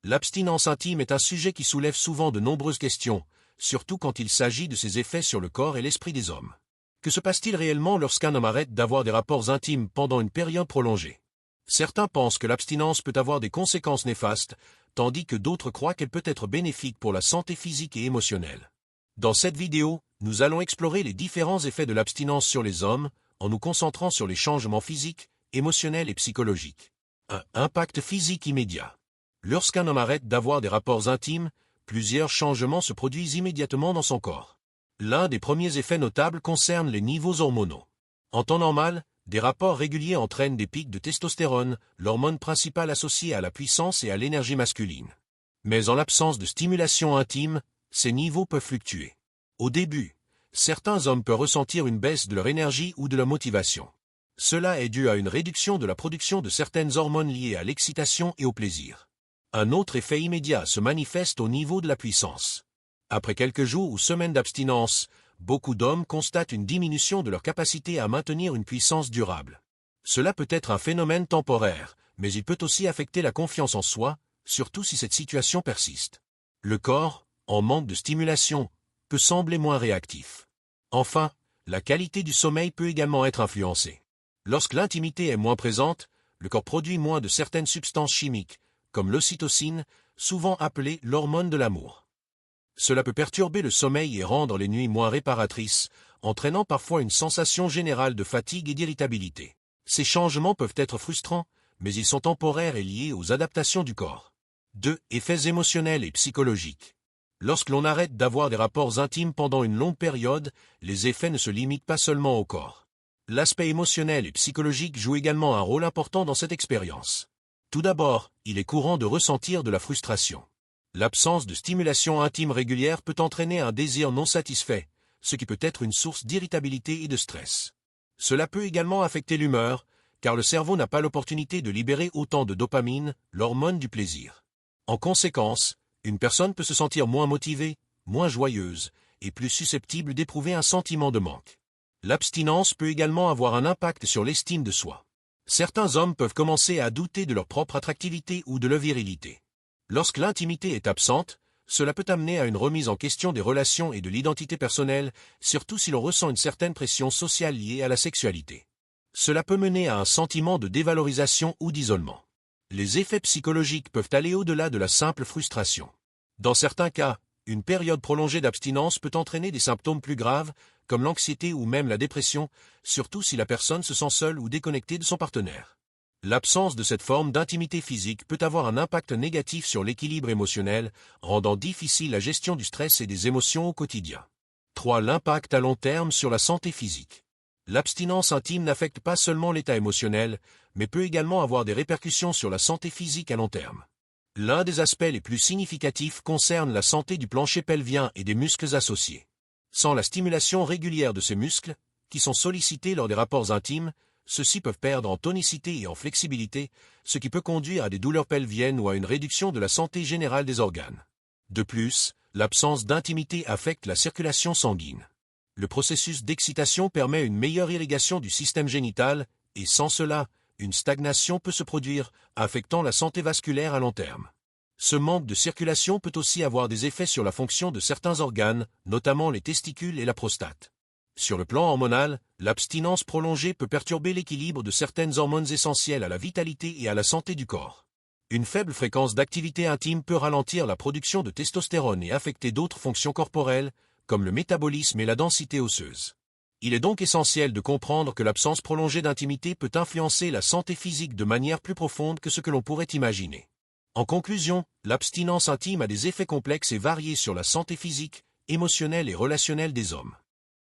L'abstinence intime est un sujet qui soulève souvent de nombreuses questions, surtout quand il s'agit de ses effets sur le corps et l'esprit des hommes. Que se passe-t-il réellement lorsqu'un homme arrête d'avoir des rapports intimes pendant une période prolongée? Certains pensent que l'abstinence peut avoir des conséquences néfastes, tandis que d'autres croient qu'elle peut être bénéfique pour la santé physique et émotionnelle. Dans cette vidéo, nous allons explorer les différents effets de l'abstinence sur les hommes, en nous concentrant sur les changements physiques, émotionnels et psychologiques. Un impact physique immédiat. Lorsqu'un homme arrête d'avoir des rapports intimes, plusieurs changements se produisent immédiatement dans son corps. L'un des premiers effets notables concerne les niveaux hormonaux. En temps normal, des rapports réguliers entraînent des pics de testostérone, l'hormone principale associée à la puissance et à l'énergie masculine. Mais en l'absence de stimulation intime, ces niveaux peuvent fluctuer. Au début, certains hommes peuvent ressentir une baisse de leur énergie ou de leur motivation. Cela est dû à une réduction de la production de certaines hormones liées à l'excitation et au plaisir. Un autre effet immédiat se manifeste au niveau de la puissance. Après quelques jours ou semaines d'abstinence, beaucoup d'hommes constatent une diminution de leur capacité à maintenir une puissance durable. Cela peut être un phénomène temporaire, mais il peut aussi affecter la confiance en soi, surtout si cette situation persiste. Le corps, en manque de stimulation, peut sembler moins réactif. Enfin, la qualité du sommeil peut également être influencée. Lorsque l'intimité est moins présente, le corps produit moins de certaines substances chimiques, comme l'ocytocine, souvent appelée l'hormone de l'amour. Cela peut perturber le sommeil et rendre les nuits moins réparatrices, entraînant parfois une sensation générale de fatigue et d'irritabilité. Ces changements peuvent être frustrants, mais ils sont temporaires et liés aux adaptations du corps. 2. Effets émotionnels et psychologiques. Lorsque l'on arrête d'avoir des rapports intimes pendant une longue période, les effets ne se limitent pas seulement au corps. L'aspect émotionnel et psychologique joue également un rôle important dans cette expérience. Tout d'abord, il est courant de ressentir de la frustration. L'absence de stimulation intime régulière peut entraîner un désir non satisfait, ce qui peut être une source d'irritabilité et de stress. Cela peut également affecter l'humeur, car le cerveau n'a pas l'opportunité de libérer autant de dopamine, l'hormone du plaisir. En conséquence, une personne peut se sentir moins motivée, moins joyeuse, et plus susceptible d'éprouver un sentiment de manque. L'abstinence peut également avoir un impact sur l'estime de soi. Certains hommes peuvent commencer à douter de leur propre attractivité ou de leur virilité. Lorsque l'intimité est absente, cela peut amener à une remise en question des relations et de l'identité personnelle, surtout si l'on ressent une certaine pression sociale liée à la sexualité. Cela peut mener à un sentiment de dévalorisation ou d'isolement. Les effets psychologiques peuvent aller au-delà de la simple frustration. Dans certains cas, une période prolongée d'abstinence peut entraîner des symptômes plus graves, comme l'anxiété ou même la dépression, surtout si la personne se sent seule ou déconnectée de son partenaire. L'absence de cette forme d'intimité physique peut avoir un impact négatif sur l'équilibre émotionnel, rendant difficile la gestion du stress et des émotions au quotidien. 3. L'impact à long terme sur la santé physique. L'abstinence intime n'affecte pas seulement l'état émotionnel, mais peut également avoir des répercussions sur la santé physique à long terme. L'un des aspects les plus significatifs concerne la santé du plancher pelvien et des muscles associés. Sans la stimulation régulière de ces muscles, qui sont sollicités lors des rapports intimes, ceux-ci peuvent perdre en tonicité et en flexibilité, ce qui peut conduire à des douleurs pelviennes ou à une réduction de la santé générale des organes. De plus, l'absence d'intimité affecte la circulation sanguine. Le processus d'excitation permet une meilleure irrigation du système génital, et sans cela, une stagnation peut se produire, affectant la santé vasculaire à long terme. Ce manque de circulation peut aussi avoir des effets sur la fonction de certains organes, notamment les testicules et la prostate. Sur le plan hormonal, l'abstinence prolongée peut perturber l'équilibre de certaines hormones essentielles à la vitalité et à la santé du corps. Une faible fréquence d'activité intime peut ralentir la production de testostérone et affecter d'autres fonctions corporelles, comme le métabolisme et la densité osseuse. Il est donc essentiel de comprendre que l'absence prolongée d'intimité peut influencer la santé physique de manière plus profonde que ce que l'on pourrait imaginer. En conclusion, l'abstinence intime a des effets complexes et variés sur la santé physique, émotionnelle et relationnelle des hommes.